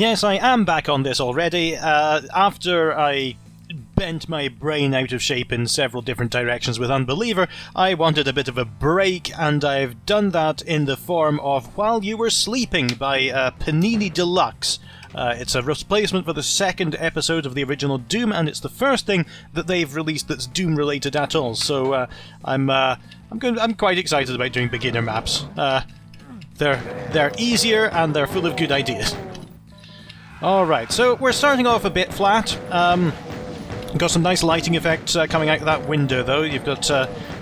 Yes, I am back on this already. After I bent my brain out of shape in several different directions with Unbeliever, I wanted a bit of a break, and I've done that in the form of While You Were Sleeping by PaniniDeluxe. It's a replacement for the second episode of the original Doom, and it's the first thing that they've released that's Doom related at all. So I'm quite excited about doing beginner maps. They're easier and they're full of good ideas. All right, so we're starting off a bit flat. Got some nice lighting effects coming out of that window, though. You've got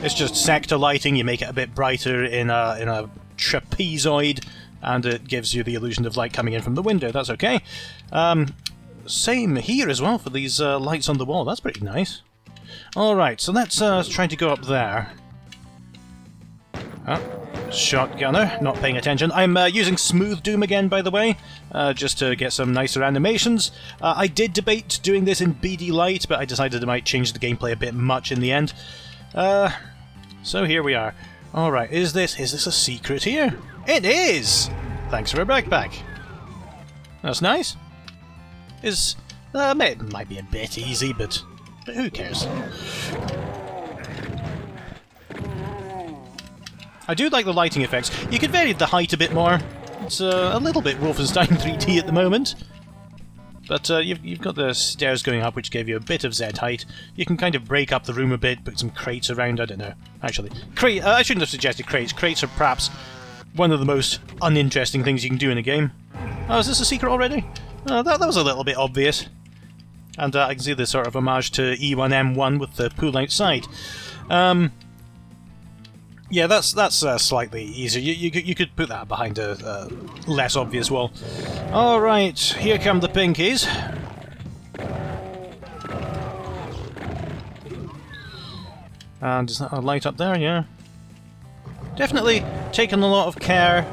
it's just sector lighting. You make it a bit brighter in a trapezoid, and it gives you the illusion of light coming in from the window. That's okay. Same here as well for these lights on the wall. That's pretty nice. All right, so let's try to go up there. Shotgunner, not paying attention. I'm using Smooth Doom again, by the way, just to get some nicer animations. I did debate doing this in BD Light, but I decided I might change the gameplay a bit much in the end. So here we are. Alright, is this a secret here? It is! Thanks for a backpack. That's nice. It might be a bit easy, but who cares? I do like the lighting effects. You could vary the height a bit more. It's a little bit Wolfenstein 3D at the moment. But you've got the stairs going up, which give you a bit of Z height. You can kind of break up the room a bit, put some crates around, I don't know. Actually, I shouldn't have suggested crates. Crates are perhaps one of the most uninteresting things you can do in a game. Oh, is this a secret already? That was a little bit obvious. And I can see this sort of homage to E1M1 with the pool outside. Yeah, that's slightly easier. You could put that behind a less obvious wall. All right, here come the pinkies. And is that a light up there? Yeah. Definitely taken a lot of care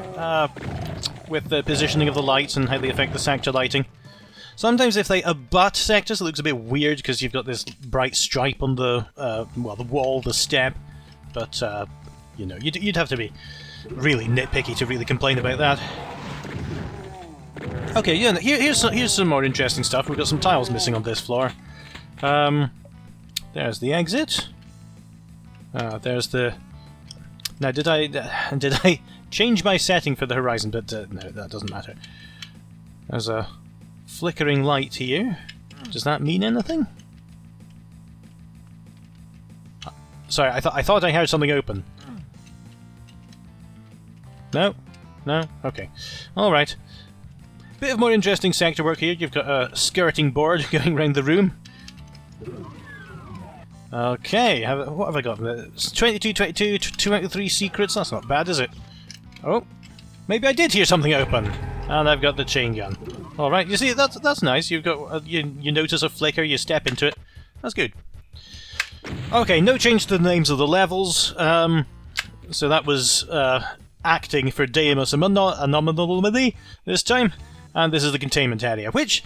with the positioning of the lights and how they affect the sector lighting. Sometimes if they abut sectors, it looks a bit weird because you've got this bright stripe on the the wall, the step, but. You know, you'd have to be really nitpicky to really complain about that. Okay, yeah, here's some more interesting stuff. We've got some tiles missing on this floor. There's the exit. There's the... Now, did I change my setting for the horizon? But no, that doesn't matter. There's a flickering light here. Does that mean anything? Sorry, I thought I heard something open. No? No? Okay. Alright. Bit of more interesting sector work here. You've got a skirting board going around the room. Okay, what have I got? 22, 22, 2 out of 3 secrets. That's not bad, is it? Oh, maybe I did hear something open. And I've got the chain gun. Alright, you see, that's nice. You've got you notice a flicker, you step into it. That's good. Okay, no change to the names of the levels. So that was... acting for Deus Anomaly this time, and this is the containment area, which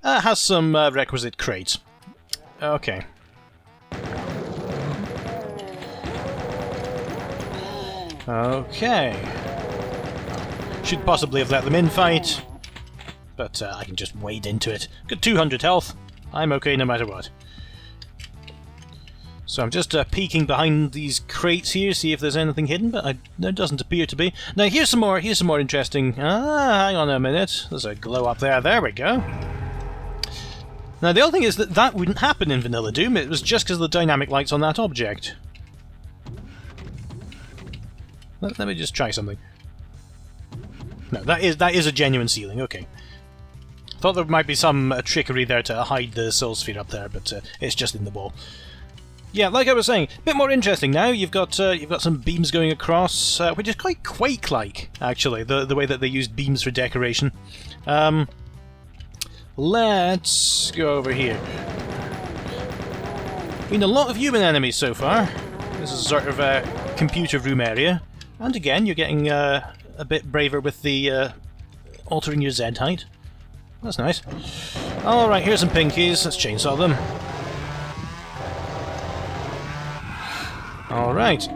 has some requisite crates. Okay. Okay. Should possibly have let them in fight, but I can just wade into it. Got 200 health. I'm okay no matter what. So I'm just peeking behind these crates here, see if there's anything hidden, but there doesn't appear to be. Now here's some more interesting... hang on a minute. There's a glow up there. There we go. Now the other thing is that wouldn't happen in Vanilla Doom. It was just because of the dynamic lights on that object. Let me just try something. No, that is a genuine ceiling. Okay. Thought there might be some trickery there to hide the soul sphere up there, but it's just in the wall. Yeah, like I was saying, a bit more interesting now. You've got some beams going across, which is quite Quake-like, actually, the way that they used beams for decoration. Let's go over here. Been a lot of human enemies so far. This is sort of a computer room area. And again, you're getting a bit braver with the altering your Z height. That's nice. Alright, here's some pinkies. Let's chainsaw them. Alright.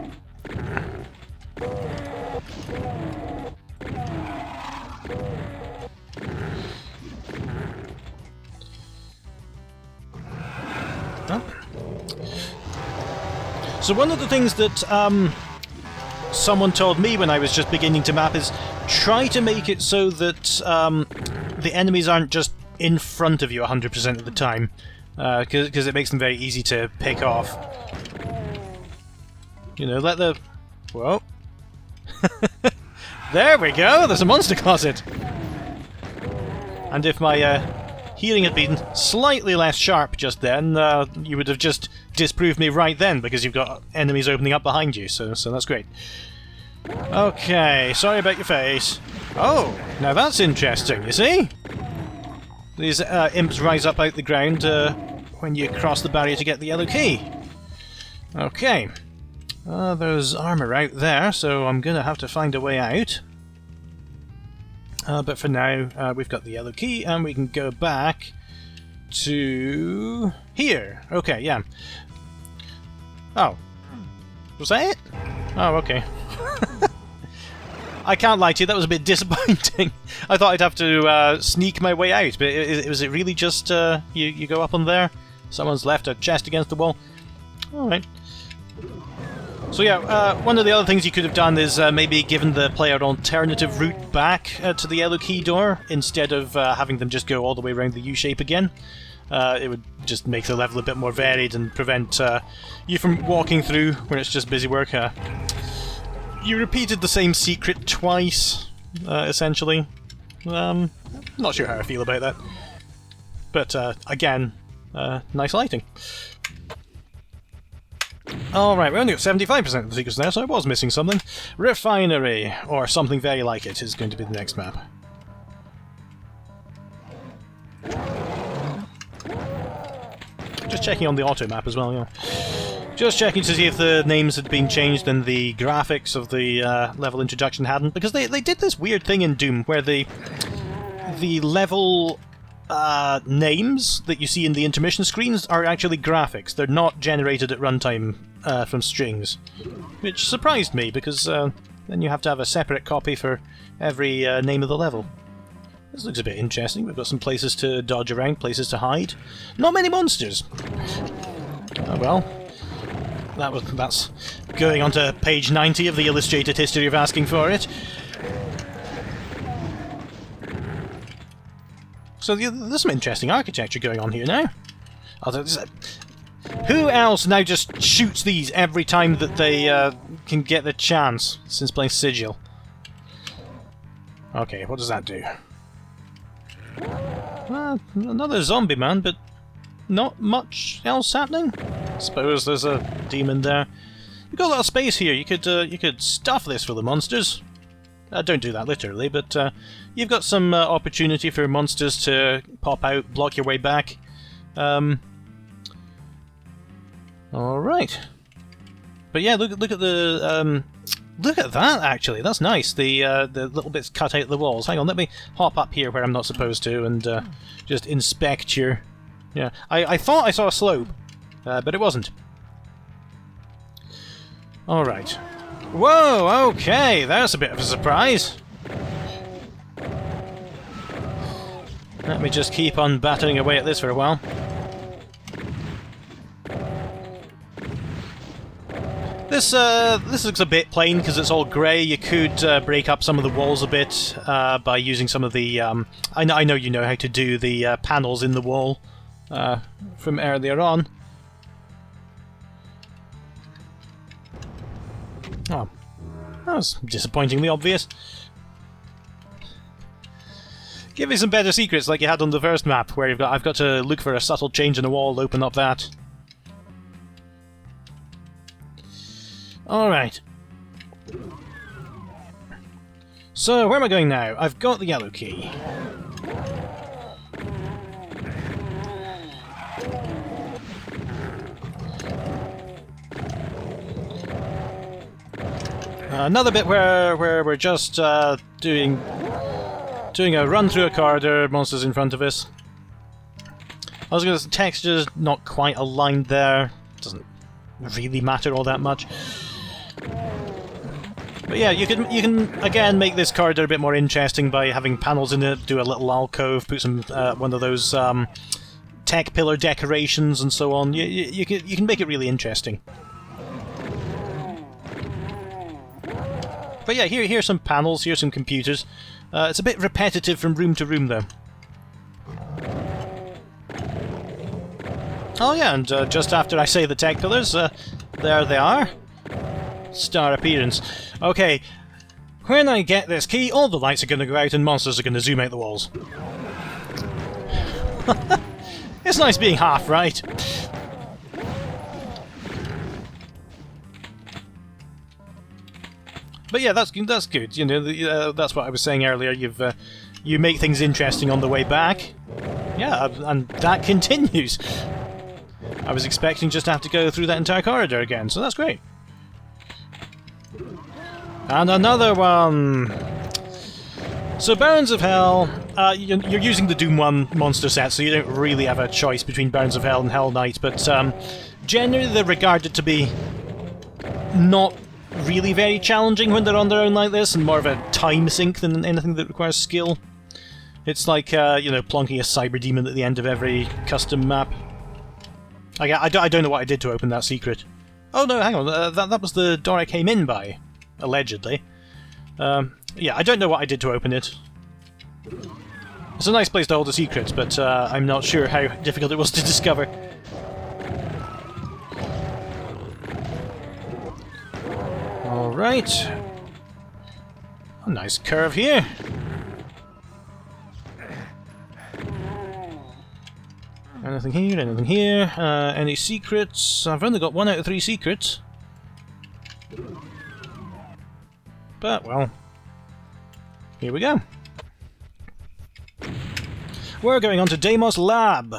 So one of the things that someone told me when I was just beginning to map is try to make it so that the enemies aren't just in front of you 100% of the time, because it makes them very easy to pick off. You know, let the... Whoa. There we go! There's a monster closet! And if my hearing had been slightly less sharp just then, you would have just disproved me right then, because you've got enemies opening up behind you, so that's great. Okay, sorry about your face. Oh, now that's interesting, you see? These imps rise up out the ground when you cross the barrier to get the yellow key. Okay. There's armour out there, so I'm going to have to find a way out. But for now, we've got the yellow key, and we can go back to... here! Okay, yeah. Oh. Was that it? Oh, okay. I can't lie to you, that was a bit disappointing. I thought I'd have to sneak my way out, but was it really just you go up on there? Someone's left a chest against the wall. Alright. So yeah, one of the other things you could have done is maybe given the player an alternative route back to the yellow key door, instead of having them just go all the way around the U-shape again. It would just make the level a bit more varied and prevent you from walking through when it's just busy work. You repeated the same secret twice, essentially. Not sure how I feel about that. But, again, nice lighting. Alright, we only got 75% of the secrets now, so I was missing something. Refinery, or something very like it, is going to be the next map. Just checking on the auto map as well, yeah. Just checking to see if the names had been changed and the graphics of the level introduction hadn't, because they did this weird thing in Doom where the level names that you see in the intermission screens are actually graphics. They're not generated at runtime from strings, which surprised me, because then you have to have a separate copy for every name of the level. This looks a bit interesting. We've got some places to dodge around, places to hide. Not many monsters! Oh well. That's going on to page 90 of the illustrated history of asking for it. So there's some interesting architecture going on here now. Who else now just shoots these every time that they can get the chance since playing Sigil? Okay, what does that do? Another zombie man, but not much else happening. Suppose there's a demon there. You've got a lot of space here. You could stuff this for the monsters. Don't do that literally, but you've got some opportunity for monsters to pop out, block your way back. All right. But yeah, look at the look at that. Actually, that's nice. The little bits cut out of the walls. Hang on, let me hop up here where I'm not supposed to and just inspect your. Yeah, I thought I saw a slope, but it wasn't. All right. Whoa, okay, that's a bit of a surprise. Let me just keep on battering away at this for a while. This looks a bit plain because it's all grey. You could break up some of the walls a bit by using some of the... I know you know how to do the panels in the wall from earlier on. Oh, that was disappointingly obvious. Give me some better secrets like you had on the first map, where I've got to look for a subtle change in a wall, open up that. Alright. So, where am I going now? I've got the yellow key. Another bit where we're just doing a run through a corridor, monsters in front of us. I was going to say texture's not quite aligned there. Doesn't really matter all that much. But yeah, you can again make this corridor a bit more interesting by having panels in it, do a little alcove, put some one of those tech pillar decorations and so on. You can make it really interesting. But yeah, here's some panels, here's some computers. It's a bit repetitive from room to room, though. Oh yeah, and just after I say the tech pillars, there they are. Star appearance. Okay, when I get this key, all the lights are going to go out and monsters are going to zoom out the walls. It's nice being half right. But yeah, that's good. You know, that's what I was saying earlier. You make things interesting on the way back. Yeah, and that continues. I was expecting just to have to go through that entire corridor again, so that's great. And another one. So Barons of Hell, you're using the Doom 1 monster set, so you don't really have a choice between Barons of Hell and Hell Knight, but generally they're regarded to be not really very challenging when they're on their own like this, and more of a time sink than anything that requires skill. It's like, you know, plonking a cyber demon at the end of every custom map. I don't know what I did to open that secret. Oh no, hang on, that was the door I came in by, allegedly. Yeah, I don't know what I did to open it. It's a nice place to hold a secret, but I'm not sure how difficult it was to discover. Alright. A nice curve here. Anything here, anything here. Any secrets? I've only got 1 out of 3 secrets. But, well, here we go. We're going on to Deimos Lab.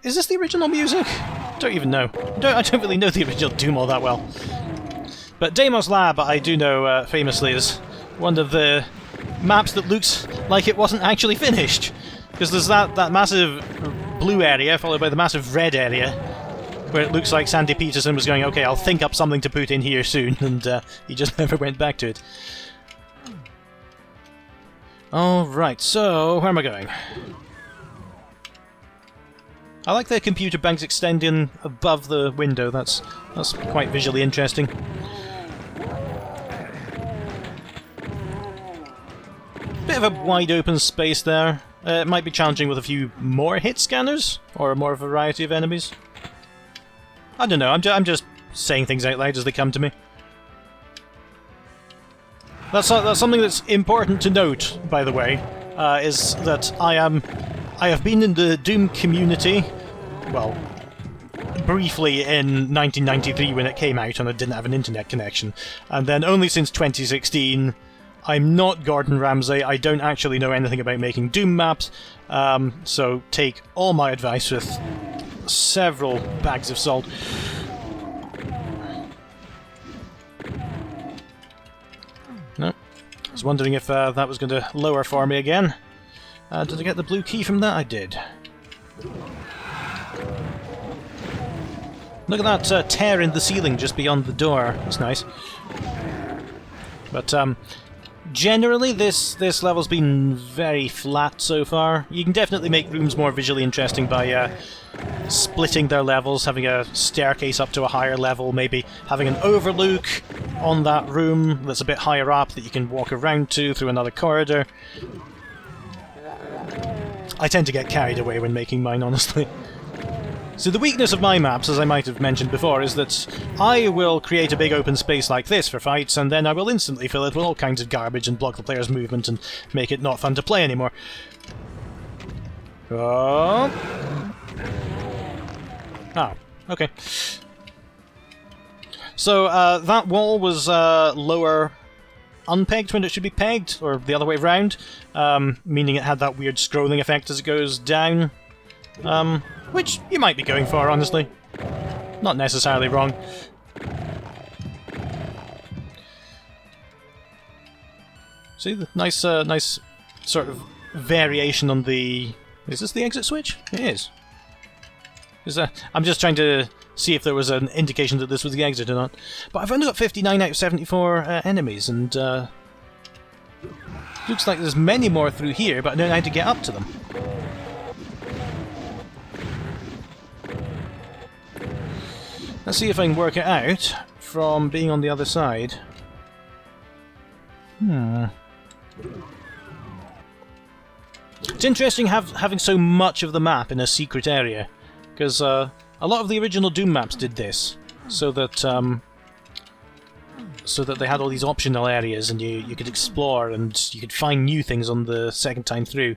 Is this the original music? Don't even know. I don't really know the original Doom all that well. But Deimos Lab, I do know famously, is one of the maps that looks like it wasn't actually finished. Because there's that massive blue area, followed by the massive red area, where it looks like Sandy Peterson was going, okay, I'll think up something to put in here soon, and he just never went back to it. Alright, so where am I going? I like the computer banks extending above the window, that's quite visually interesting. Bit of a wide open space there. It might be challenging with a few more hit scanners, or a more variety of enemies. I don't know, I'm just saying things out loud as they come to me. That's something that's important to note, by the way, is that I have been in the Doom community, well, briefly in 1993 when it came out and I didn't have an internet connection, and then only since 2016. I'm not Gordon Ramsay, I don't actually know anything about making Doom maps, so take all my advice with several bags of salt. No. I was wondering if that was going to lower for me again. Did I get the blue key from that? I did. Look at that tear in the ceiling just beyond the door. That's nice. But, generally, this level's been very flat so far. You can definitely make rooms more visually interesting by splitting their levels, having a staircase up to a higher level, maybe having an overlook on that room that's a bit higher up that you can walk around to through another corridor. I tend to get carried away when making mine, honestly. So the weakness of my maps, as I might have mentioned before, is that I will create a big open space like this for fights, and then I will instantly fill it with all kinds of garbage and block the player's movement and make it not fun to play anymore. Oh. Ah, okay. So that wall was lower unpegged when it should be pegged, or the other way around, meaning it had that weird scrolling effect as it goes down. Which you might be going for, honestly. Not necessarily wrong. See, the nice sort of variation on the... Is this the exit switch? It is. I'm just trying to see if there was an indication that this was the exit or not. But I've only got 59 out of 74 enemies, and looks like there's many more through here, but I don't know how to get up to them. Let's see if I can work it out from being on the other side. It's interesting having so much of the map in a secret area, because a lot of the original Doom maps did this, so that they had all these optional areas and you could explore and you could find new things on the second time through.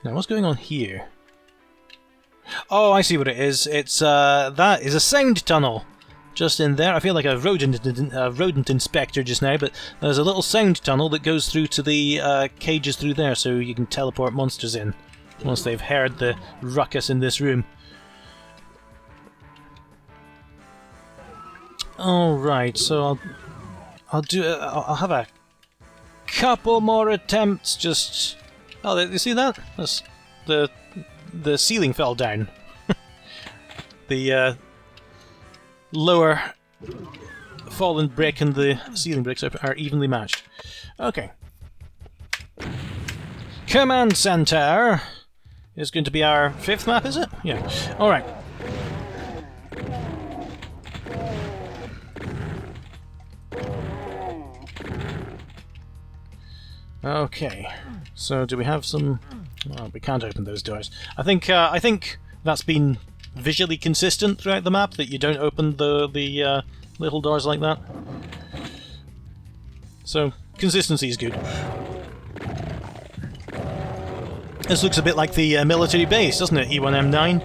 Now, what's going on here? Oh, I see what it is. It's that is a sound tunnel just in there. I feel like a rodent inspector just now, but there's a little sound tunnel that goes through to the cages through there, so you can teleport monsters in once they've heard the ruckus in this room. All right, so I'll have a couple more attempts. Just you see that? That's the ceiling fell down. The lower fallen brick and the ceiling bricks are evenly matched. Okay. Command Center is going to be our 5th map, is it? Yeah. Alright. Okay. So do we have some... Well, we can't open those doors. I think that's been visually consistent throughout the map, that you don't open the little doors like that. So, consistency is good. This looks a bit like the military base, doesn't it? E1M9.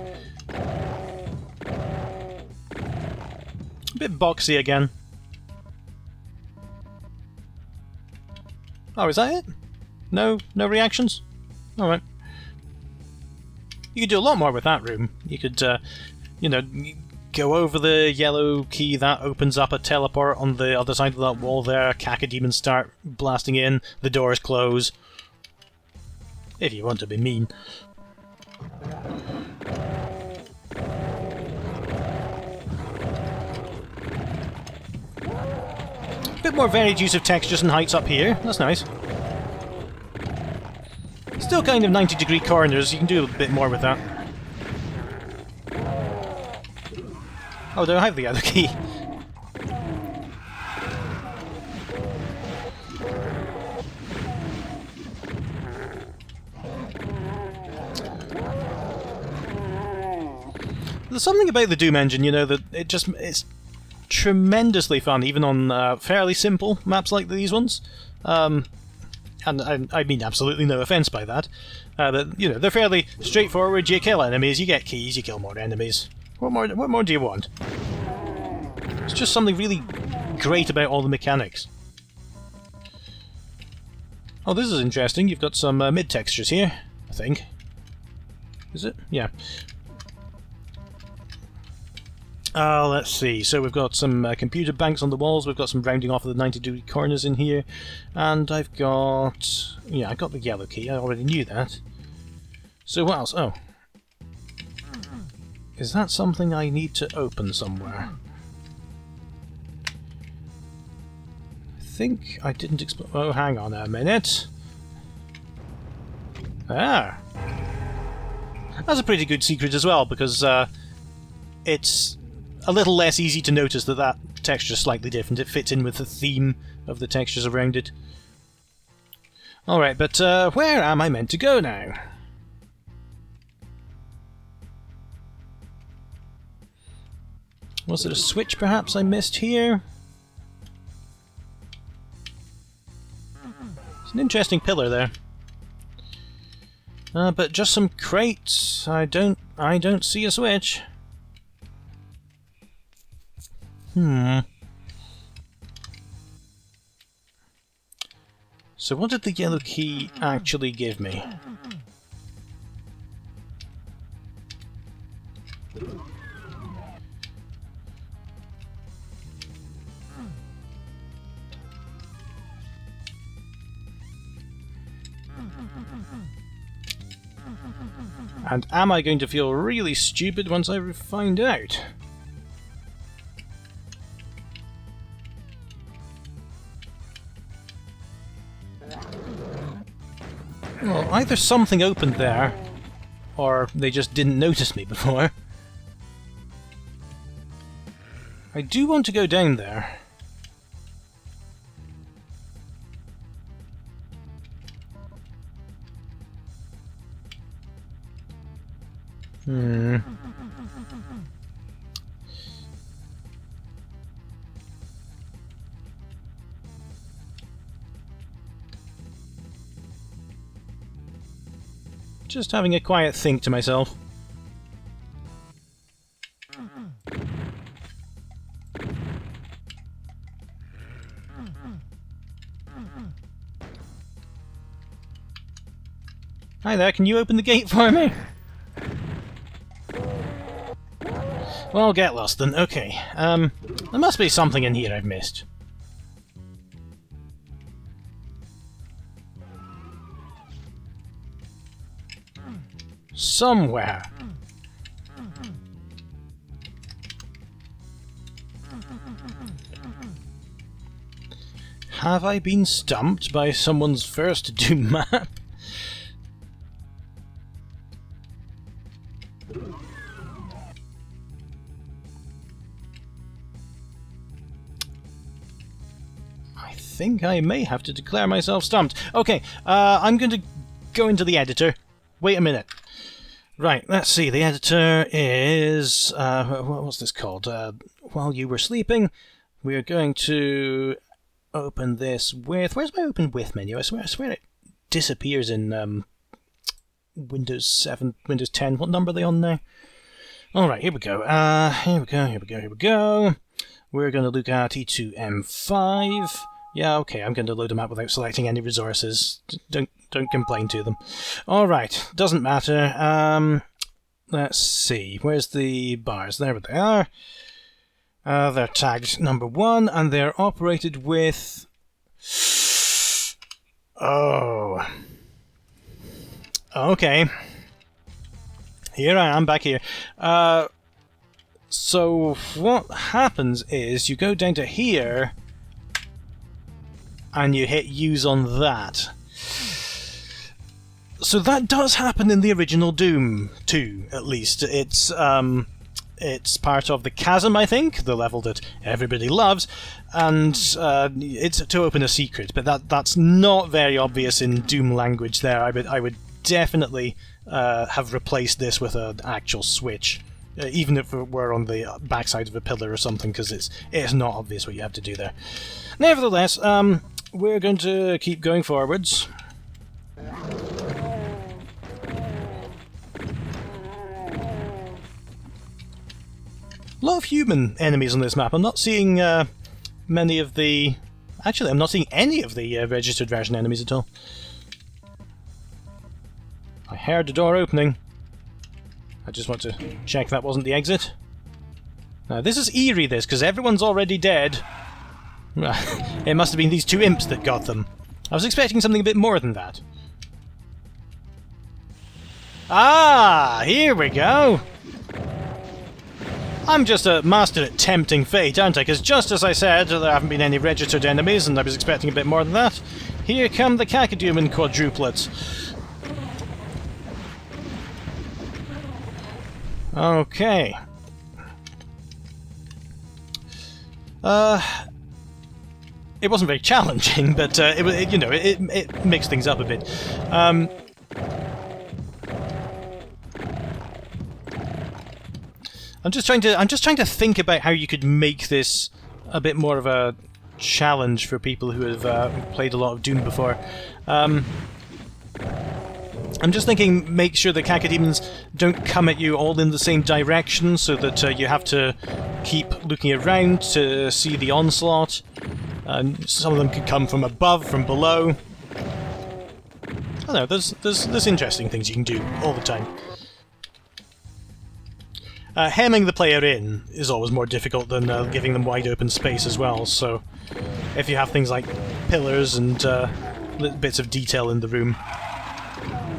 A bit boxy again. Oh, is that it? No reactions? Alright. You could do a lot more with that room. You could, you know, go over the yellow key, that opens up a teleport on the other side of that wall there, cacodemons start blasting in, the doors close. If you want to be mean. A bit more varied use of textures and heights up here, that's nice. Still kind of 90-degree corners, you can do a bit more with that. Oh, do I have the other key? There's something about the Doom engine, you know, that it's tremendously fun, even on fairly simple maps like these ones. And I mean absolutely no offence by that. That, you know, they're fairly straightforward. You kill enemies, you get keys, you kill more enemies. What more do you want? It's just something really great about all the mechanics. Oh, this is interesting. You've got some mid textures here, I think. Is it? Yeah. Let's see. So we've got some computer banks on the walls, we've got some rounding off of the 90-degree corners in here, and I've got... yeah, I got the yellow key, I already knew that. So what else? Oh. Is that something I need to open somewhere? I think I didn't explore... oh, hang on a minute. Ah! That's a pretty good secret as well, because it's a little less easy to notice that texture's slightly different. It fits in with the theme of the textures around it. Alright, but where am I meant to go now? Was it a switch perhaps I missed here? It's an interesting pillar there. But just some crates. I don't see a switch. So what did the yellow key actually give me? And am I going to feel really stupid once I find out? Well, either something opened there, or they just didn't notice me before. I do want to go down there. Just having a quiet think to myself. Hi there, can you open the gate for me? Well, get lost then. Okay. There must be something in here I've missed. Somewhere. Have I been stumped by someone's first Doom map? I think I may have to declare myself stumped. Okay, I'm going to go into the editor. Wait a minute. Right, let's see. The editor is... what's this called? While you were sleeping, we're going to open this with... Where's my open with menu? I swear it disappears in Windows 7, Windows 10. What number are they on now? Alright, here we go. Here we go. We're going to look at E2M5. Yeah, okay, I'm going to load them up without selecting any resources. Don't complain to them. Alright, doesn't matter. Let's see, where's the bars? There they are. They're tagged number 1, and they're operated with... Oh. Okay. Here I am, back here. So, what happens is, you go down to here, and you hit use on that. So that does happen in the original Doom 2, at least. It's part of the Chasm, I think, the level that everybody loves, and it's to open a secret, but that's not very obvious in Doom language there. I would definitely have replaced this with an actual switch, even if it were on the backside of a pillar or something, because it's not obvious what you have to do there. Nevertheless, we're going to keep going forwards. A lot of human enemies on this map. I'm not seeing many of the... Actually, I'm not seeing any of the registered version enemies at all. I heard the door opening. I just want to check that wasn't the exit. Now, this is eerie, this, because everyone's already dead. It must have been these two imps that got them. I was expecting something a bit more than that. Ah, here we go! I'm just a master at tempting fate, aren't I? Because just as I said, there haven't been any registered enemies, and I was expecting a bit more than that. Here come the Cacoduman quadruplets. Okay. It wasn't very challenging, but it mixed things up a bit. I'm just trying to think about how you could make this a bit more of a challenge for people who have played a lot of Doom before. I'm just thinking, make sure the Cacodemons don't come at you all in the same direction, so that you have to keep looking around to see the onslaught. Some of them could come from above, from below. I don't know, there's interesting things you can do all the time. Hemming the player in is always more difficult than giving them wide open space as well, so if you have things like pillars and little bits of detail in the room,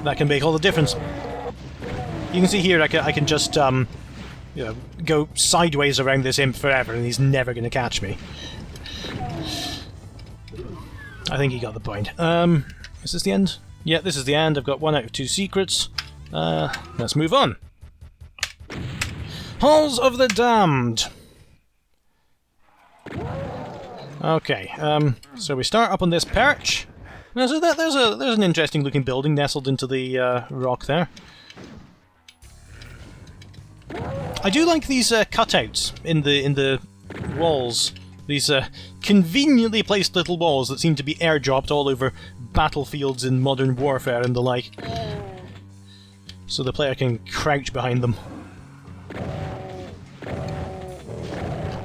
that can make all the difference. You can see here I can just go sideways around this imp forever and he's never going to catch me. I think he got the point. Is this the end? Yeah, this is the end. I've got 1 out of 2 secrets. Let's move on. Halls of the Damned. Okay, so we start up on this perch. There's an interesting looking building nestled into the rock there. I do like these cutouts in the walls. These conveniently placed little walls that seem to be airdropped all over battlefields in Modern Warfare and the like. So the player can crouch behind them.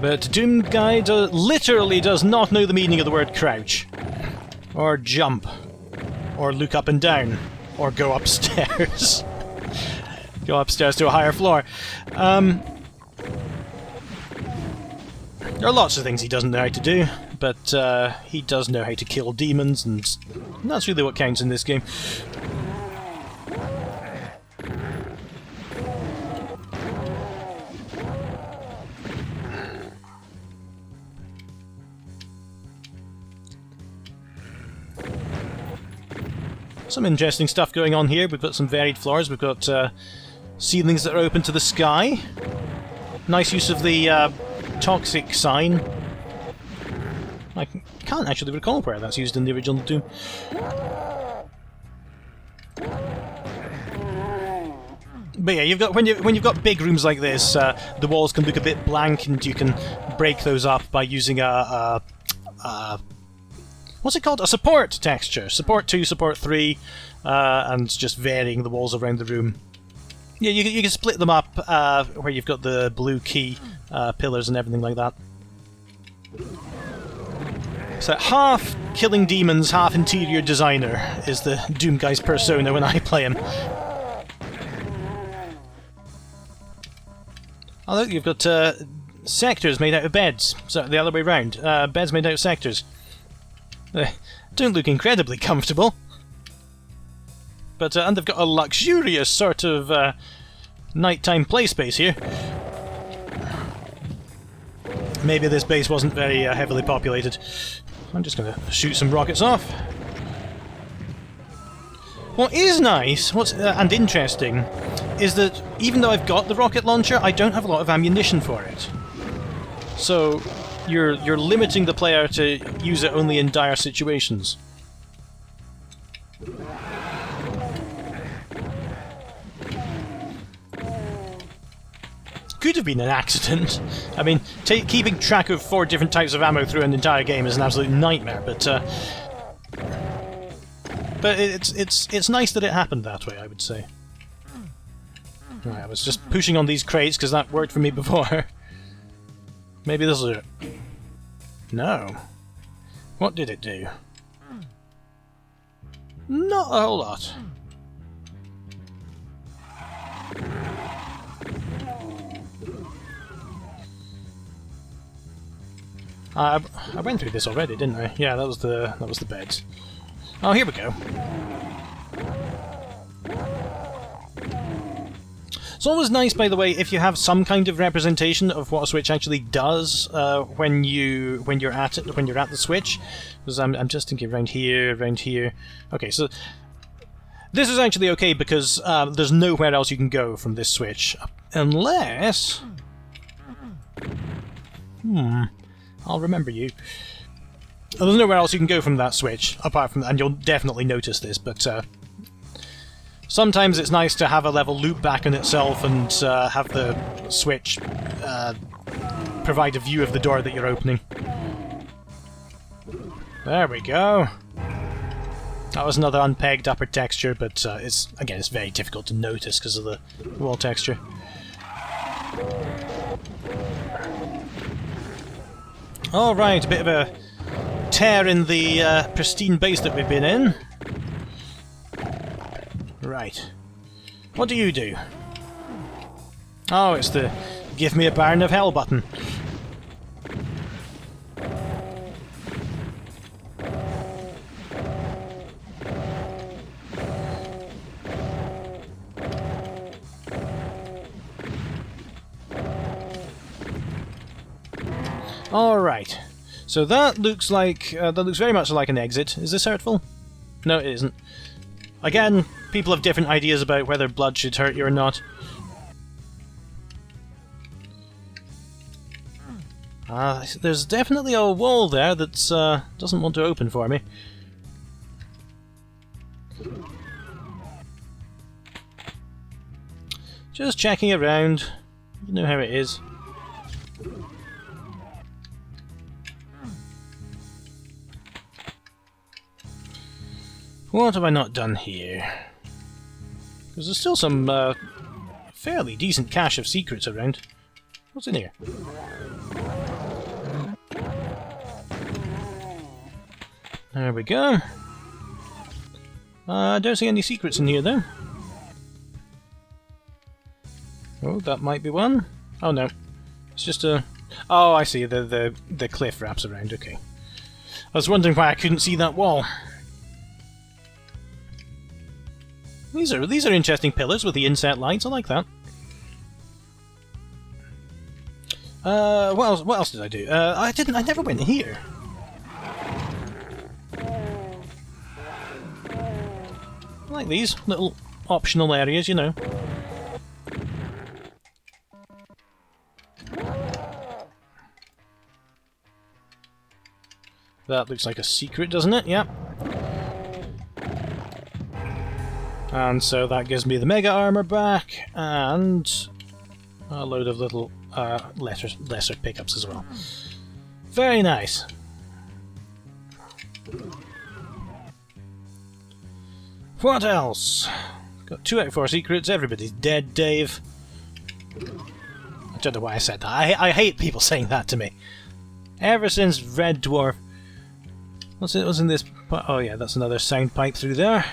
But Doom Guide literally does not know the meaning of the word crouch. Or jump. Or look up and down. Or go upstairs. Go upstairs to a higher floor. There are lots of things he doesn't know how to do, but he does know how to kill demons, and that's really what counts in this game. Some interesting stuff going on here. We've got some varied floors. We've got ceilings that are open to the sky. Nice use of the toxic sign. I can't actually recall where that's used in the original Doom. But yeah, you've got when you've got big rooms like this, the walls can look a bit blank, and you can break those up by using a what's it called? A support texture. Support 2, support 3, and just varying the walls around the room. Yeah, you can split them up where you've got the blue key pillars and everything like that. So half killing demons, half interior designer is the Doom guy's persona when I play him. Oh look, you've got sectors made out of beds. So the other way round. Beds made out of sectors. Don't look incredibly comfortable. But and they've got a luxurious sort of nighttime play space here. Maybe this base wasn't very heavily populated. I'm just going to shoot some rockets off. What is nice, and interesting, is that even though I've got the rocket launcher, I don't have a lot of ammunition for it. So you're limiting the player to use it only in dire situations. Could have been an accident. I mean, keeping track of 4 different types of ammo through an entire game is an absolute nightmare. But it's nice that it happened that way, I would say. Right, I was just pushing on these crates because that worked for me before. Maybe this will do it. No. What did it do? Not a whole lot. I went through this already, didn't I? Yeah, that was the beds. Oh, here we go. It's always nice, by the way, if you have some kind of representation of what a switch actually does when you're at the switch. Because I'm just thinking around here. Okay, so this is actually okay because there's nowhere else you can go from this switch, unless. I'll remember you. There's nowhere else you can go from that switch, apart from, and you'll definitely notice this, but sometimes it's nice to have a level loop back on itself and have the switch provide a view of the door that you're opening. There we go. That was another unpegged upper texture, but it's very difficult to notice because of the wall texture. Alright, a bit of a tear in the pristine base that we've been in. Right. What do you do? Oh, it's the give me a Baron of Hell button. Alright, so that looks very much like an exit. Is this hurtful? No, it isn't. Again, people have different ideas about whether blood should hurt you or not. There's definitely a wall there that doesn't want to open for me. Just checking around. You know how it is. What have I not done here? Because there's still some fairly decent cache of secrets around. What's in here? There we go. I don't see any secrets in here though. Oh, that might be one. Oh no, it's just a... Oh, I see. The cliff wraps around. Okay. I was wondering why I couldn't see that wall. These are interesting pillars with the inset lights. I like that. What else did I do? I never went here. I like these little optional areas, you know. That looks like a secret, doesn't it? Yep. And so that gives me the mega armor back, and a load of little lesser pickups as well. Very nice. What else? Got 2 out of 4 secrets. Everybody's dead, Dave. I don't know why I said that. I hate people saying that to me. Ever since Red Dwarf. What's in this? Oh yeah, that's another sound pipe through there.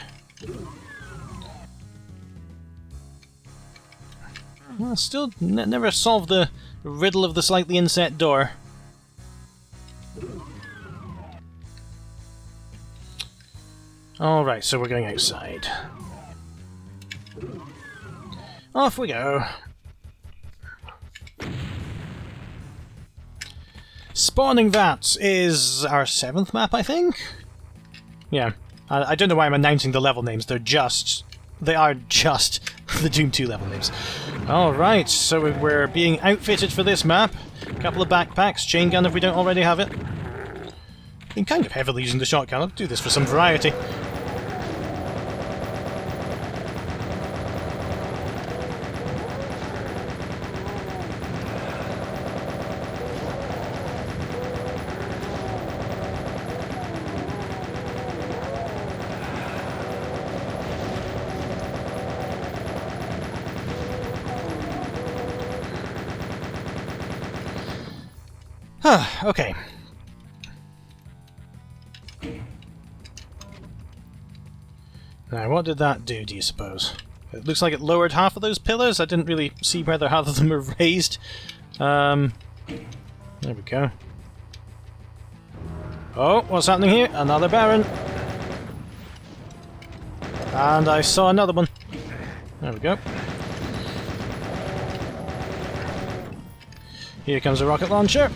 Well, still never solved the riddle of the slightly inset door. Alright, so we're going outside. Off we go. Spawning Vats is our 7th map, I think? Yeah. I don't know why I'm announcing the level names. They are just the Doom 2 level names. Alright, so we're being outfitted for this map. A couple of backpacks, chain gun if we don't already have it. Been kind of heavily using the shotgun. I'll do this for some variety. Okay. Now, what did that do you suppose? It looks like it lowered half of those pillars. I didn't really see whether half of them were raised. There we go. Oh, what's happening here? Another Baron. And I saw another one. There we go. Here comes a rocket launcher.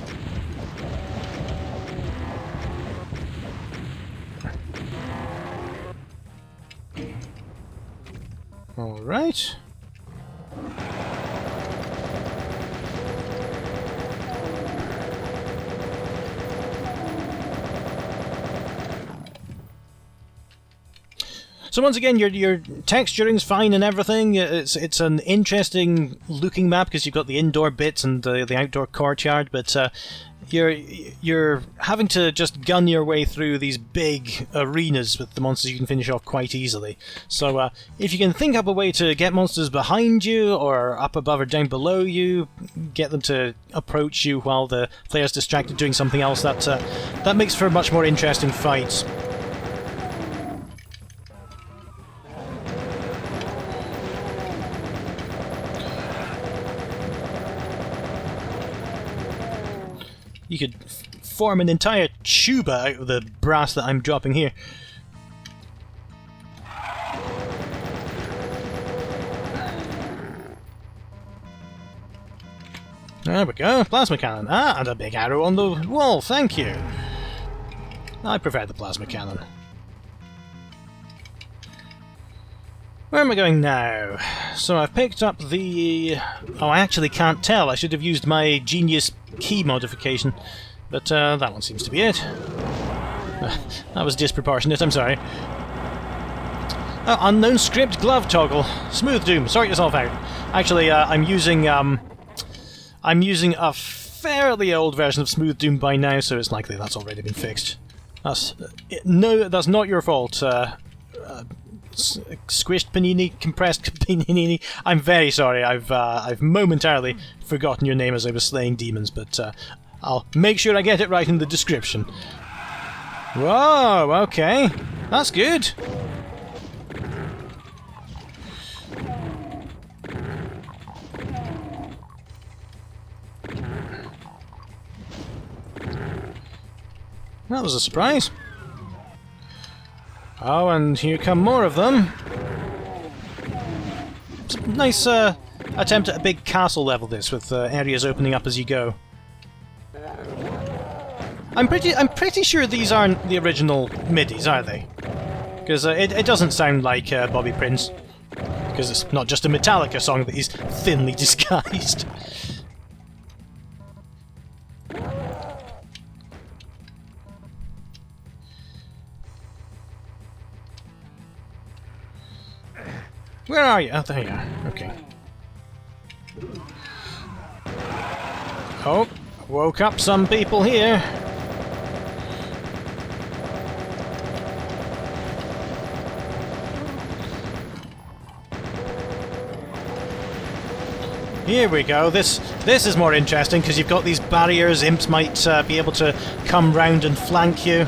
Alright. So once again, your texturing's fine and everything. It's an interesting looking map because you've got the indoor bits and the outdoor courtyard, but you're having to just gun your way through these big arenas with the monsters you can finish off quite easily. So if you can think up a way to get monsters behind you or up above or down below you, get them to approach you while the player's distracted doing something else, that makes for much more interesting fights. You could form an entire tuba out of the brass that I'm dropping here. There we go, plasma cannon. Ah, and a big arrow on the wall, thank you. I prefer the plasma cannon. Where am I going now? So I've picked up the... Oh, I actually can't tell. I should have used my genius key modification. But that one seems to be it. That was disproportionate, I'm sorry. Unknown script glove toggle. Smooth Doom, sort yourself out. Actually, I'm using a fairly old version of Smooth Doom by now, so it's likely that's already been fixed. No, that's not your fault. Squished Panini, compressed Panini. I'm very sorry. I've momentarily forgotten your name as I was slaying demons, but I'll make sure I get it right in the description. Whoa, okay, that's good. That was a surprise. Oh, and here come more of them. It's a nice attempt at a big castle level, this, with areas opening up as you go. I'm pretty sure these aren't the original MIDIs, are they? Because it doesn't sound like Bobby Prince. Because it's not just a Metallica song that he's thinly disguised. Where are you? Oh, there you are. Okay. Oh, woke up some people here. Here we go. This is more interesting because you've got these barriers. Imps might be able to come round and flank you.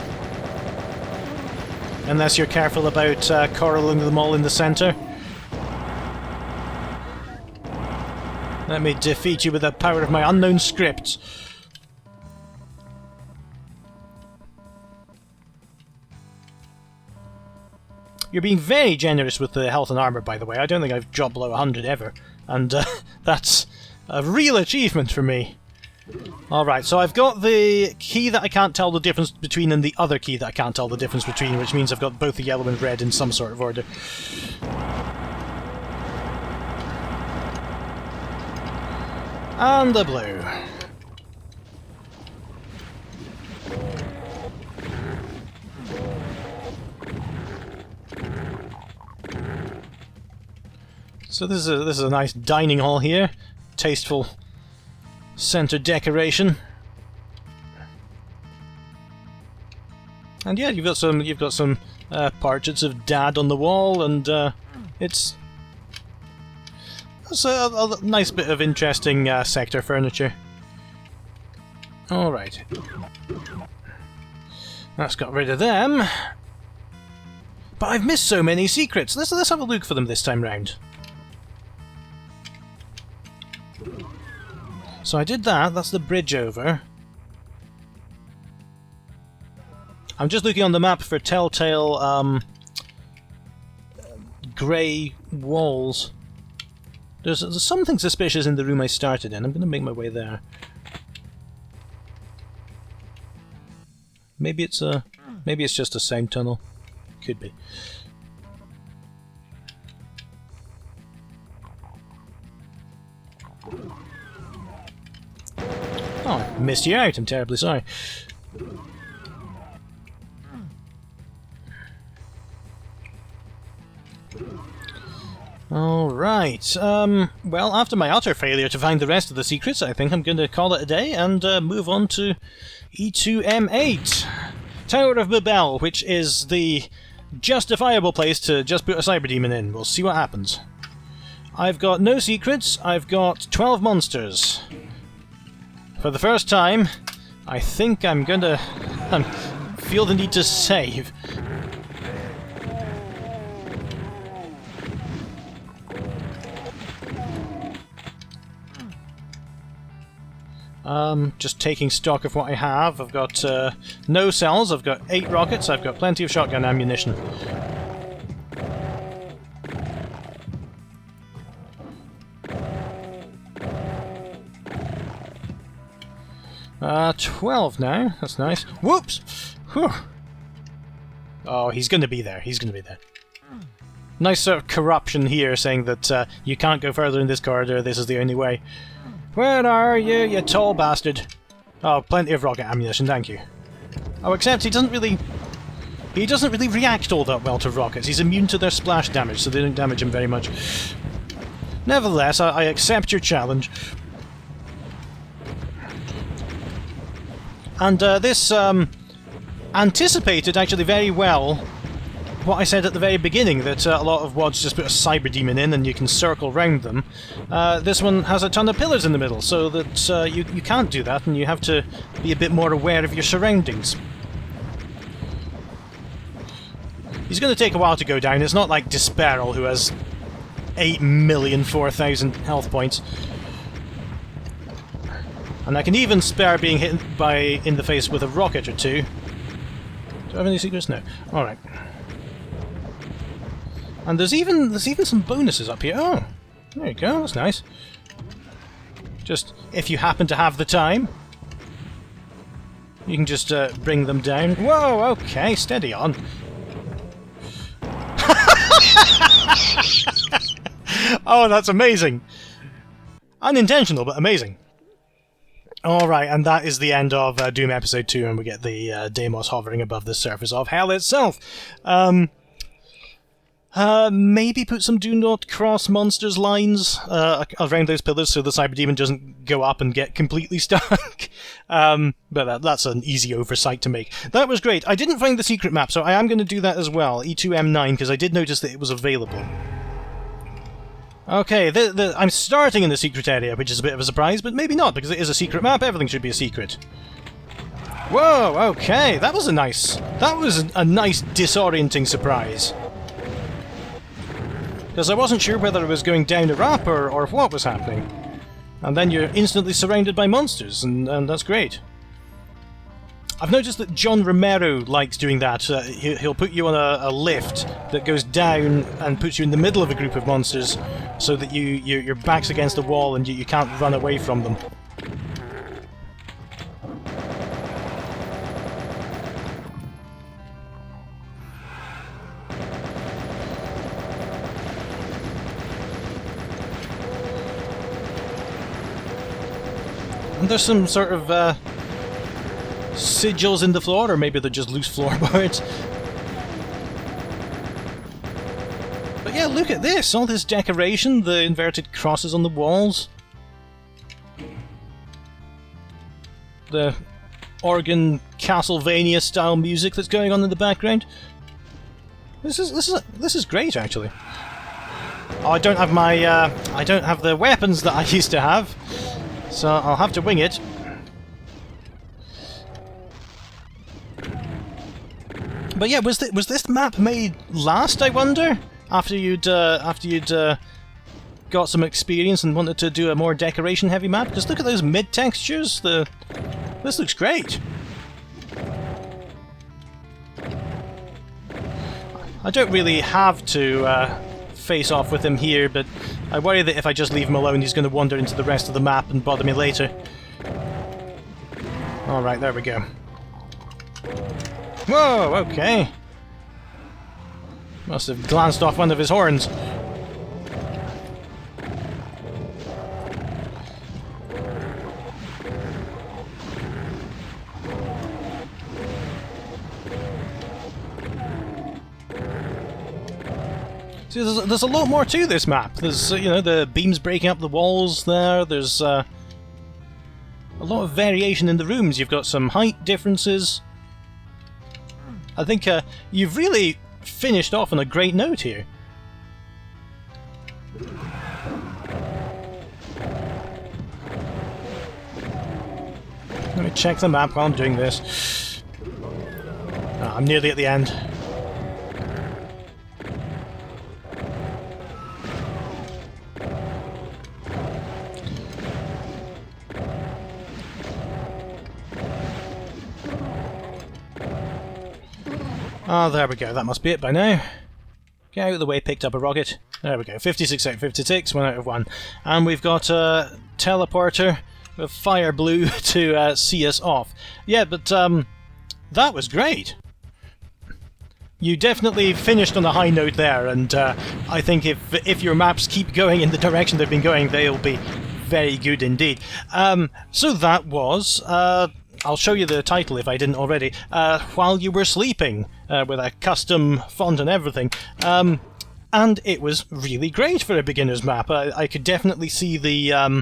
Unless you're careful about corralling them all in the centre. Let me defeat you with the power of my unknown scripts. You're being very generous with the health and armour, by the way. I don't think I've dropped below 100 ever. And that's a real achievement for me. Alright, so I've got the key that I can't tell the difference between and the other key that I can't tell the difference between, which means I've got both the yellow and red in some sort of order. And the blue. So this is a nice dining hall here, tasteful centre decoration, and yeah, you've got some portraits of Dad on the wall, and it's a nice bit of interesting sector furniture. All right, that's got rid of them, but I've missed so many secrets. Let's have a look for them this time round. So I did that, that's the bridge over. I'm just looking on the map for telltale grey walls. There's something suspicious in the room I started in. I'm going to make my way there. Maybe it's just a sound tunnel. Could be. Oh, I missed you out. I'm terribly sorry. Alright, well, after my utter failure to find the rest of the secrets, I think I'm going to call it a day and move on to E2M8. Tower of Babel, which is the justifiable place to just put a cyber demon in. We'll see what happens. I've got no secrets, I've got 12 monsters. For the first time, I think I'm gonna feel the need to save. Just taking stock of what I have. I've got no cells, I've got 8 rockets, I've got plenty of shotgun ammunition. 12 now. That's nice. Whoops! Whew. Oh, he's gonna be there. He's gonna be there. Nice sort of corruption here, saying that you can't go further in this corridor, this is the only way. Where are you, you tall bastard? Oh, plenty of rocket ammunition, thank you. Oh, except he doesn't really react all that well to rockets. He's immune to their splash damage, so they don't damage him very much. Nevertheless, I accept your challenge. And this anticipated actually very well what I said at the very beginning, that a lot of WADs just put a cyber demon in and you can circle round them. This one has a ton of pillars in the middle, so that you can't do that, and you have to be a bit more aware of your surroundings. He's going to take a while to go down. It's not like Disperal, who has 8,004,000 health points. And I can even spare being hit in the face with a rocket or two. Do I have any secrets? No. Alright. And there's even some bonuses up here. Oh, there you go, that's nice. Just, if you happen to have the time, you can just bring them down. Whoa, okay, steady on. Oh, that's amazing. Unintentional, but amazing. Alright, and that is the end of Doom Episode 2, and we get the Deimos hovering above the surface of Hell itself. Maybe put some do not cross monsters lines around those pillars so the Cyber Demon doesn't go up and get completely stuck. But that's an easy oversight to make. That was great. I didn't find the secret map, so I am going to do that as well. E2M9, because I did notice that it was available. Okay, I'm starting in the secret area, which is a bit of a surprise, but maybe not, because it is a secret map. Everything should be a secret. Whoa, okay, that was a nice disorienting surprise. Because I wasn't sure whether I was going down a ramp or what was happening. And then you're instantly surrounded by monsters, and that's great. I've noticed that John Romero likes doing that. He'll put you on a lift that goes down and puts you in the middle of a group of monsters so that your back's against a wall and you can't run away from them. And there's some sort of sigils in the floor, or maybe they're just loose floorboards. But yeah, look at this! All this decoration, the inverted crosses on the walls. The organ Castlevania style music that's going on in the background. This is great, actually. Oh, I don't have my I don't have the weapons that I used to have, so I'll have to wing it. But yeah, was this map made last, I wonder? After you'd got some experience and wanted to do a more decoration-heavy map? Because look at those mid-textures. This looks great. I don't really have to face off with him here, but I worry that if I just leave him alone, he's going to wander into the rest of the map and bother me later. Alright, there we go. Whoa, okay. Must have glanced off one of his horns. See, there's a lot more to this map. There's, you know, the beams breaking up the walls there. There's a lot of variation in the rooms. You've got some height differences. I think you've really finished off on a great note here. Let me check the map while I'm doing this. I'm nearly at the end. Oh, there we go. That must be it by now. Get out of the way, picked up a rocket. There we go. 56 out of 56, 1 out of 1. And we've got a teleporter with fire blue to see us off. Yeah, but that was great. You definitely finished on a high note there, and I think if your maps keep going in the direction they've been going, they'll be very good indeed. So that was... I'll show you the title if I didn't already. While You Were Sleeping, with a custom font and everything. And it was really great for a beginner's map. I could definitely see the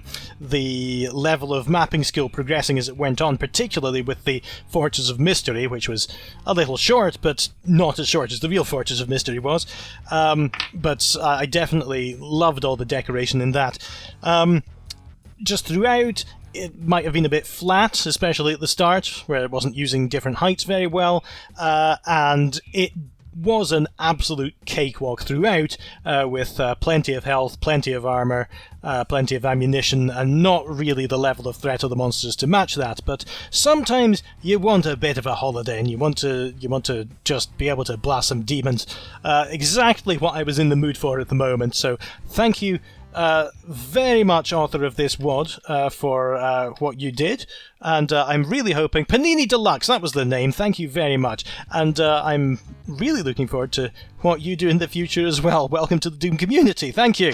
level of mapping skill progressing as it went on, particularly with the Fortress of Mystery, which was a little short, but not as short as the real Fortress of Mystery was. But I definitely loved all the decoration in that. Just throughout, it might have been a bit flat, especially at the start, where it wasn't using different heights very well, and it was an absolute cakewalk throughout, with plenty of health, plenty of armour, plenty of ammunition, and not really the level of threat of the monsters to match that. But sometimes you want a bit of a holiday, and you want to just be able to blast some demons. Exactly what I was in the mood for at the moment. So thank you very much, author of this WAD, for what you did, and I'm really hoping... PaniniDeluxe, that was the name, thank you very much, and I'm really looking forward to what you do in the future as well. Welcome to the Doom community, thank you!